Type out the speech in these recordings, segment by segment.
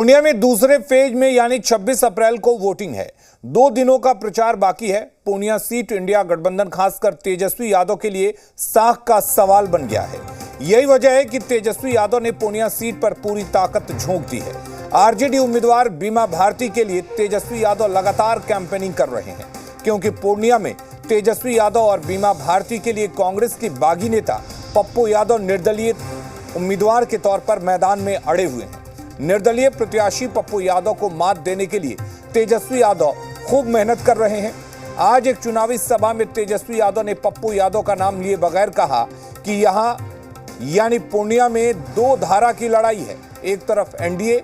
पूर्णिया में दूसरे फेज में यानी 26 अप्रैल को वोटिंग है। 2 दिनों का प्रचार बाकी है। पूर्णिया सीट इंडिया गठबंधन खासकर तेजस्वी यादव के लिए साख का सवाल बन गया है। यही वजह है कि तेजस्वी यादव ने पूर्णिया सीट पर पूरी ताकत झोंक दी है। आरजेडी उम्मीदवार बीमा भारती के लिए तेजस्वी यादव लगातार कैंपेनिंग कर रहे हैं, क्योंकि पूर्णिया में तेजस्वी यादव और बीमा भारती के लिए कांग्रेस के बागी नेता पप्पू यादव निर्दलीय उम्मीदवार के तौर पर मैदान में अड़े हुए हैं। निर्दलीय प्रत्याशी पप्पू यादव को मात देने के लिए तेजस्वी यादव खूब मेहनत कर रहे हैं। आज एक चुनावी सभा में तेजस्वी यादव ने पप्पू यादव का नाम लिए बगैर कहा कि यहां यानी पूर्णिया में 2 धारा की लड़ाई है। एक तरफ एनडीए,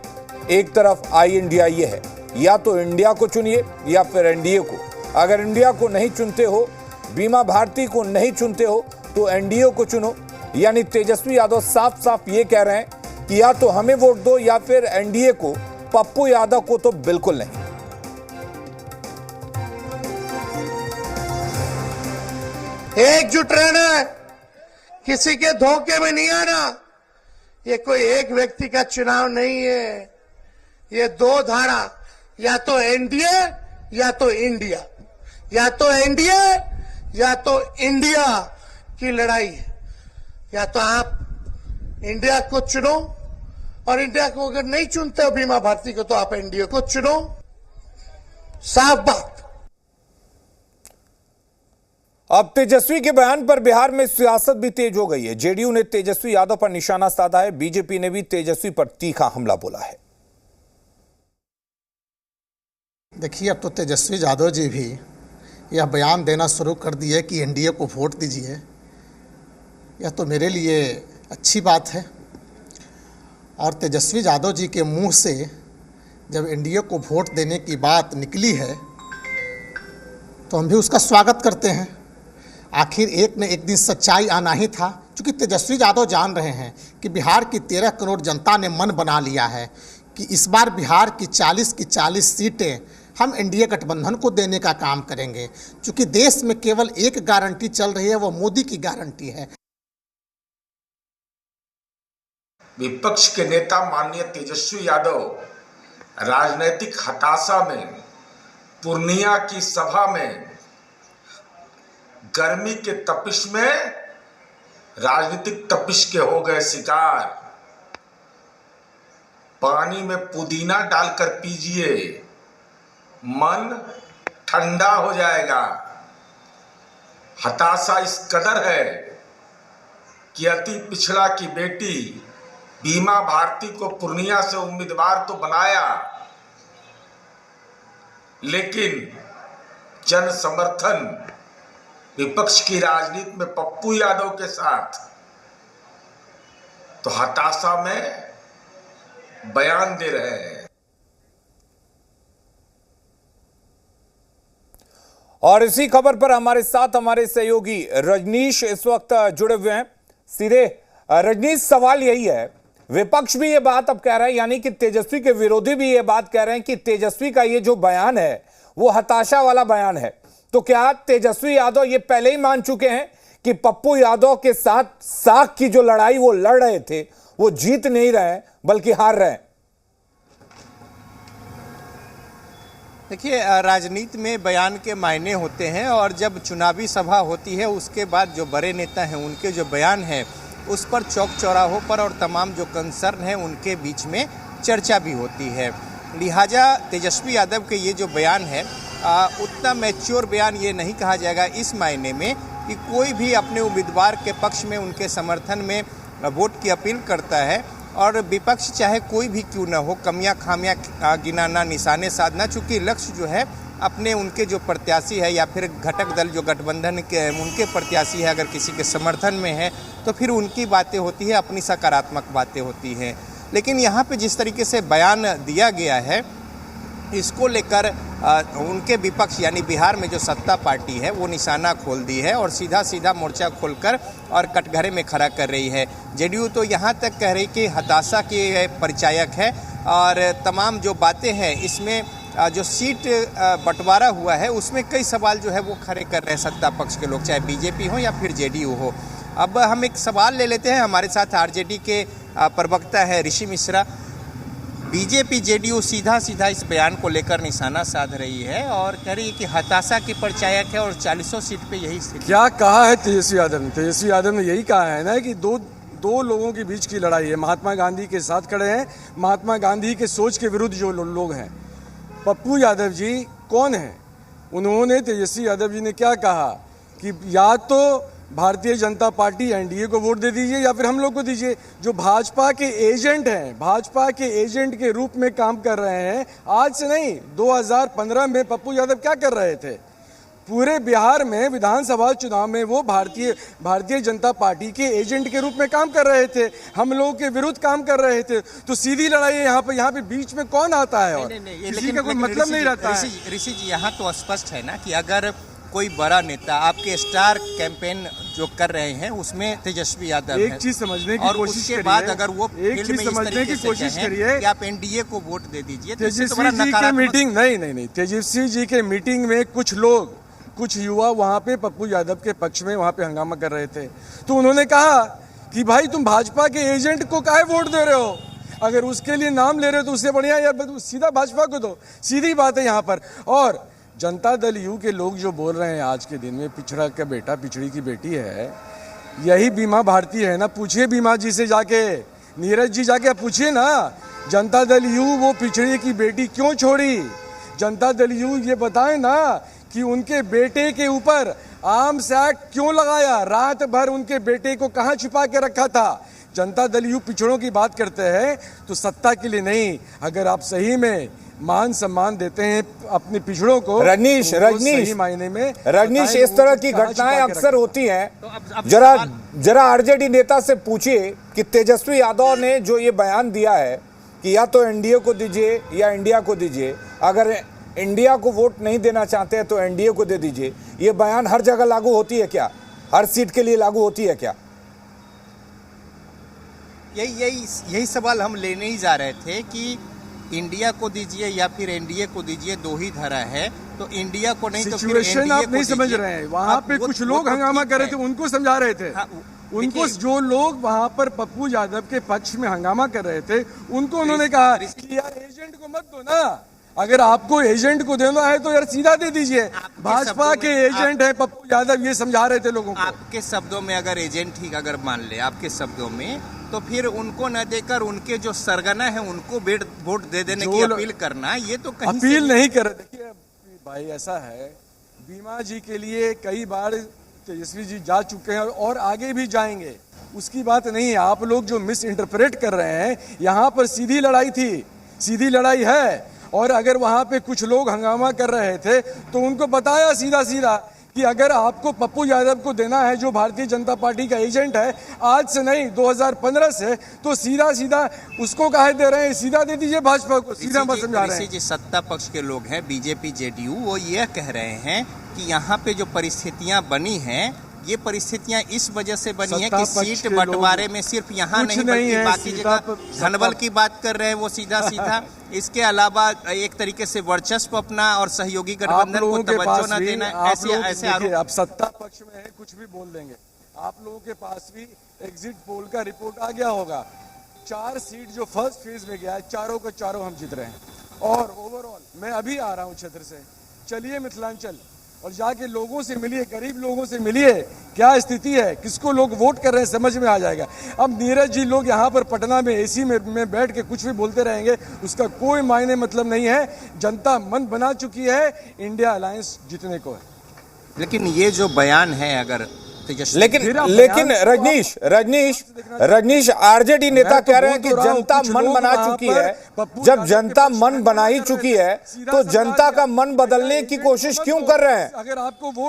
एक तरफ आई इंडिया। ये है, या तो इंडिया को चुनिए या फिर एनडीए को। अगर इंडिया को नहीं चुनते हो, बीमा भारती को नहीं चुनते हो, तो एनडीए को चुनो। यानी तेजस्वी यादव साफ साफ ये कह रहे हैं कि या तो हमें वोट दो या फिर एनडीए को, पप्पू यादव को तो बिल्कुल नहीं। एकजुट रहना, किसी के धोखे में नहीं आना। ये कोई एक व्यक्ति का चुनाव नहीं है, ये 2 धारा, या तो एनडीए या तो इंडिया, या तो एनडीए या तो इंडिया की लड़ाई है। या तो आप इंडिया को चुनो, और इंडिया को अगर नहीं चुनते हो बीमा भारती को, तो आप एनडीए को चुनो। साफ बात। अब तेजस्वी के बयान पर बिहार में सियासत भी तेज हो गई है। जेडीयू ने तेजस्वी यादव पर निशाना साधा है। बीजेपी ने भी तेजस्वी पर तीखा हमला बोला है। देखिए, अब तो तेजस्वी यादव जी भी यह बयान देना शुरू कर दिए कि एनडीए को वोट दीजिए। यह तो मेरे लिए अच्छी बात है। और तेजस्वी यादव जी के मुंह से जब एनडीए को वोट देने की बात निकली है, तो हम भी उसका स्वागत करते हैं। आखिर एक न एक दिन सच्चाई आना ही था। क्योंकि तेजस्वी यादव जान रहे हैं कि बिहार की 13 करोड़ जनता ने मन बना लिया है कि इस बार बिहार की 40 की 40 सीटें हम एनडीए गठबंधन को देने का काम करेंगे। क्योंकि देश में केवल एक गारंटी चल रही है, वो मोदी की गारंटी है। विपक्ष के नेता माननीय तेजस्वी यादव राजनीतिक हताशा में पूर्णिया की सभा में गर्मी के तपिश में राजनीतिक तपिश के हो गए शिकार। पानी में पुदीना डालकर पीजिए, मन ठंडा हो जाएगा। हताशा इस कदर है कि अति पिछड़ा की बेटी बीमा भारती को पूर्णिया से उम्मीदवार तो बनाया, लेकिन जन समर्थन विपक्ष की राजनीति में पप्पू यादव के साथ, तो हताशा में बयान दे रहे हैं। और इसी खबर पर हमारे साथ हमारे सहयोगी रजनीश इस वक्त जुड़े हुए हैं सीधे। रजनीश, सवाल यही है, विपक्ष भी ये बात अब कह रहा है, यानी कि तेजस्वी के विरोधी भी ये बात कह रहे हैं कि तेजस्वी का ये जो बयान है वो हताशा वाला बयान है। तो क्या तेजस्वी यादव ये पहले ही मान चुके हैं कि पप्पू यादव के साथ साख की जो लड़ाई वो लड़ रहे थे, वो जीत नहीं रहे हैं बल्कि हार रहे हैं? देखिए, राजनीति में बयान के मायने होते हैं, और जब चुनावी सभा होती है उसके बाद जो बड़े नेता हैं उनके जो बयान है उस पर चौक चौराहों पर और तमाम जो कंसर्न हैं उनके बीच में चर्चा भी होती है। लिहाजा तेजस्वी यादव के ये जो बयान है उतना मैच्योर बयान ये नहीं कहा जाएगा, इस मायने में कि कोई भी अपने उम्मीदवार के पक्ष में उनके समर्थन में वोट की अपील करता है, और विपक्ष चाहे कोई भी क्यों ना हो, कमियां खामियां गिनाना, निशाने साधना, चूँकि लक्ष्य जो है अपने उनके जो प्रत्याशी है या फिर घटक दल जो गठबंधन के उनके प्रत्याशी है, अगर किसी के समर्थन में है तो फिर उनकी बातें होती है, अपनी सकारात्मक बातें होती हैं। लेकिन यहाँ पे जिस तरीके से बयान दिया गया है, इसको लेकर उनके विपक्ष यानी बिहार में जो सत्ता पार्टी है वो निशाना खोल दी है और सीधा सीधा मोर्चा खोलकर और कटघरे में खड़ा कर रही है। जेडीयू तो यहाँ तक कह रही कि हताशा के परिचायक है, और तमाम जो बातें हैं इसमें जो सीट बंटवारा हुआ है उसमें कई सवाल जो है वो खड़े कर रहे हैं सत्ता पक्ष के लोग, चाहे बीजेपी हो या फिर जेडीयू हो। अब हम एक सवाल ले लेते हैं, हमारे साथ आरजेडी के प्रवक्ता है ऋषि मिश्रा। बीजेपी जेडीयू सीधा सीधा इस बयान को लेकर निशाना साध रही है और कह रही है कि हताशा की परिचायक है और 40 सीट पे यही स्थिति। क्या कहा है तेजस्वी यादव ने? तेजस्वी यादव ने यही कहा है ना कि दो लोगों के बीच की लड़ाई है। महात्मा गांधी के साथ खड़े हैं, महात्मा गांधी के सोच के विरुद्ध जो लोग हैं। पप्पू यादव जी कौन है? उन्होंने, तेजस्वी यादव जी ने क्या कहा कि या तो भारतीय जनता पार्टी एनडीए को वोट दे दीजिए या फिर हम लोग को दीजिए। जो भाजपा के एजेंट हैं, भाजपा के एजेंट के रूप में काम कर रहे हैं, आज से नहीं 2015 में पप्पू यादव क्या कर रहे थे? पूरे बिहार में विधानसभा चुनाव में वो भारतीय जनता पार्टी के एजेंट के रूप में काम कर रहे थे, हम लोगों के विरुद्ध काम कर रहे थे। तो सीधी लड़ाई है यहाँ पे बीच में कौन आता है? और किसी का कोई मतलब नहीं रहता है। ऋषि जी, यहाँ तो स्पष्ट है ना कि अगर कोई बड़ा नेता आपके स्टार कैंपेन जो कर रहे हैं उसमें तेजस्वी यादव एक चीज समझने की कोशिश करिए, उसके बाद अगर वो एक चीज समझने की कोशिश करिए कि आप एनडीए को वोट दे दीजिए। तेजस्वी जी के मीटिंग नहीं, तेजस्वी जी के मीटिंग में कुछ युवा वहां पे पप्पू यादव के पक्ष में वहां पे हंगामा कर रहे थे। तो उन्होंने कहा कि भाई तुम भाजपा के एजेंट को काहे वोट दे रहे हो? अगर उसके लिए नाम ले रहे हो तो उससे बढ़िया यार सीधा भाजपा को दो। सीधी बात है यहाँ पर। और जनता दल यू के लोग जो बोल रहे हैं आज के दिन में पिछड़ा का बेटा पिछड़ी की बेटी है, यही बीमा भारती है ना। पूछिए बीमा जी से जाके, नीरज जी जाके पूछिए ना, जनता दल यू वो पिछड़ी की बेटी क्यों छोड़ी? जनता दल यू ये बताएं ना कि उनके बेटे के ऊपर आर्म्स एक्ट क्यों लगाया? रात भर उनके बेटे को कहाँ छुपा के रखा था? जनता दल यू पिछड़ों की बात करते हैं तो सत्ता के लिए नहीं, अगर आप सही में मान सम्मान देते हैं अपने पिछड़ों को। रजनीश मायने में रजनीश, इस तरह की घटनाएं अक्सर होती हैं। जरा आरजेडी नेता से पूछिए कि तेजस्वी यादव ने जो ये बयान दिया है कि या तो एनडीए को दीजिए या इंडिया को दीजिए, अगर इंडिया को वोट नहीं देना चाहते हैं तो एनडीए को दे दीजिए, ये बयान हर जगह लागू होती है क्या? हर सीट के लिए लागू होती है क्या? यही सवाल हम लेने ही जा रहे थे कि इंडिया को दीजिए या फिर एनडीए को दीजिए, दो ही धारा है। तो इंडिया को नहीं तो फिर सिचुएशन आप नहीं समझ रहे हैं। वहां पे कुछ लोग हंगामा कर रहे थे, उनको समझा रहे थे। उनको जो लोग वहां पर पप्पू यादव के पक्ष में हंगामा कर रहे थे उनको उन्होंने कहा कि यार एजेंट को मत दो ना, अगर आपको एजेंट को देना है तो यार सीधा दे दीजिए। भाजपा के एजेंट है पप्पू यादव, ये समझा रहे थे लोगों को। आपके शब्दों में अगर एजेंट ही अगर मान ले आपके शब्दों में, तो फिर उनको न देकर उनके जो सरगना है उनको वोट दे देने की अपील करना, ये तो कहीं अपील नहीं कर। देखिए भाई, ऐसा है, बीमा जी के लिए कई बार तेजस्वी जी जा चुके हैं और आगे भी जाएंगे, उसकी बात नहीं है। आप लोग जो मिस इंटरप्रेट कर रहे हैं, यहाँ पर सीधी लड़ाई थी, सीधी लड़ाई है। और अगर वहां पे कुछ लोग हंगामा कर रहे थे तो उनको बताया सीधा सीधा कि अगर आपको पप्पू यादव को देना है जो भारतीय जनता पार्टी का एजेंट है, आज से नहीं 2015 से, तो सीधा सीधा उसको काहे दे रहे हैं? सीधा दे दीजिए भाजपा को, सीधा मत समझा रहे हैं। जी, सत्ता पक्ष के लोग हैं बीजेपी जेडीयू, वो ये कह रहे हैं कि यहाँ पे जो परिस्थितियां बनी हैं, ये परिस्थितियां इस वजह से बनी है कि सीट बंटवारे में सिर्फ यहाँ नहीं बल्कि बाकी जगह धनबल की बात कर रहे हैं वो सीधा इसके अलावा एक तरीके से वर्चस्व अपना और सहयोगी गठबंधन को तवज्जो न देना, ऐसे आरोप। आप सत्ता पक्ष में है, कुछ भी बोल देंगे। आप लोगों के पास भी एग्जिट पोल का रिपोर्ट आ गया होगा। 4 सीट जो फर्स्ट फेज में गया है, चारों को चारों हम जीत रहे हैं। और ओवरऑल मैं अभी आ रहा हूँ क्षेत्र से, चलिए मिथिलांचल और जाके लोगों से मिलिए, गरीब लोगों से मिलिए, क्या स्थिति है, किसको लोग वोट कर रहे हैं, समझ में आ जाएगा। अब नीरज जी लोग यहाँ पर पटना में एसी में बैठ के कुछ भी बोलते रहेंगे, उसका कोई मायने मतलब नहीं है। जनता मन बना चुकी है, इंडिया अलायंस जीतने को है। लेकिन ये जो बयान है, अगर लेकिन रजनीश आरजेडी नेता कह रहे हैं कि जनता मन बना चुकी है। जब जनता मन बना ही चुकी है तो जनता का मन बदलने की कोशिश क्यों कर रहे हैं?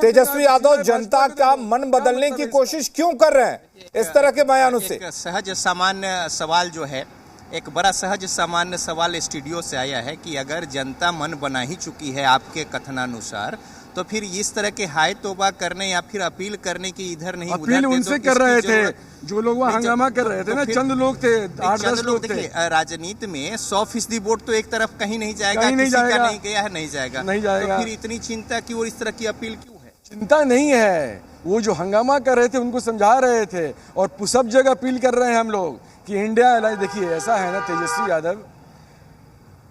तेजस्वी यादव जनता का मन बदलने की कोशिश क्यों कर रहे हैं इस तरह के बयानों से? सहज सामान्य सवाल जो है, एक बड़ा सहज सामान्य सवाल स्टूडियो से आया है कि अगर जनता मन बना ही चुकी है आपके कथनानुसार, तो फिर इस तरह के हाय तौबा करने या फिर अपील करने की इधर नहीं, अपील उनसे कर रहे थे जो लोग वहाँ हंगामा कर रहे थे ना, चंद लोग थे, 8-10 लोग थे। राजनीति में 100% वोट तो एक तरफ कहीं नहीं जाएगा, नहीं जाएगा, नहीं गया है, नहीं जाएगा, तो फिर इतनी चिंता क्यों और इस तरह की अपील क्यों है? चिंता नहीं है, वो जो हंगामा कर रहे थे उनको समझा रहे थे और सब जगह अपील कर रहे हैं हम लोग कि इंडिया अलायंस। देखिए ऐसा है ना, तेजस्वी यादव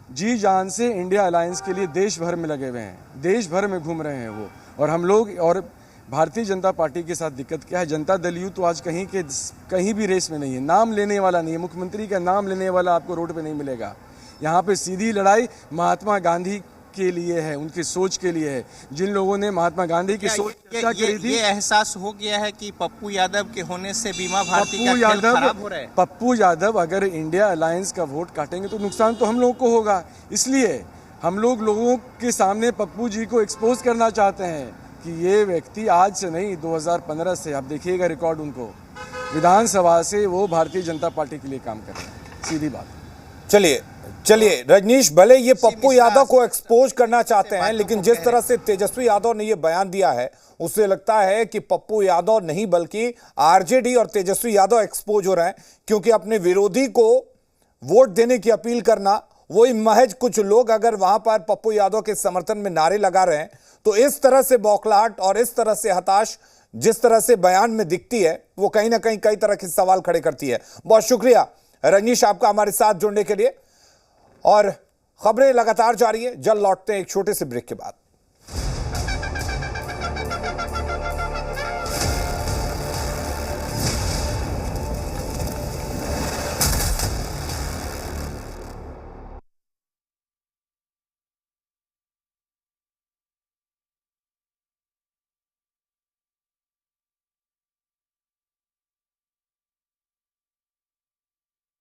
जी जान से इंडिया अलायंस के लिए देश भर में लगे हुए हैं, देश भर में घूम रहे हैं वो। और हम लोग और भारतीय जनता पार्टी के साथ दिक्कत क्या है, जनता दल यू तो आज कहीं भी रेस में नहीं है, नाम लेने वाला नहीं है, मुख्यमंत्री का नाम लेने वाला आपको रोड पे नहीं मिलेगा। यहाँ पे सीधी लड़ाई महात्मा गांधी के लिए है, उनकी सोच के लिए है। जिन लोगों ने महात्मा गांधी की सोच क्या करी थी, ये एहसास हो गया है कि पप्पू यादव के होने से बीमा भारती का खेल खराब हो रहा है। पप्पू यादव अगर इंडिया अलायंस का वोट काटेंगे तो नुकसान तो हम लोगों को होगा। इसलिए हम लोगों के सामने पप्पू जी को एक्सपोज करना चाहते हैं कि ये व्यक्ति आज से नहीं 2015 से, आप देखिएगा रिकॉर्ड उनको, विधानसभा से वो भारतीय जनता पार्टी के लिए काम कर रहे हैं। सीधी बात। चलिए रजनीश, भले ये पप्पू यादव को एक्सपोज करना चाहते हैं, लेकिन जिस तरह से तेजस्वी यादव ने ये बयान दिया है उससे लगता है कि पप्पू यादव नहीं बल्कि आरजेडी और तेजस्वी यादव एक्सपोज हो रहे हैं, क्योंकि अपने विरोधी को वोट देने की अपील करना, वही महज कुछ लोग अगर वहां पर पप्पू यादव के समर्थन में नारे लगा रहे हैं, तो इस तरह से बौखलाहट और इस तरह से हताश जिस तरह से बयान में दिखती है, वो कहीं ना कहीं कई तरह के सवाल खड़े करती है। बहुत शुक्रिया रजनीश आपका हमारे साथ जुड़ने के लिए, और खबरें लगातार जारी है। जल्द लौटते हैं एक छोटे से ब्रेक के बाद।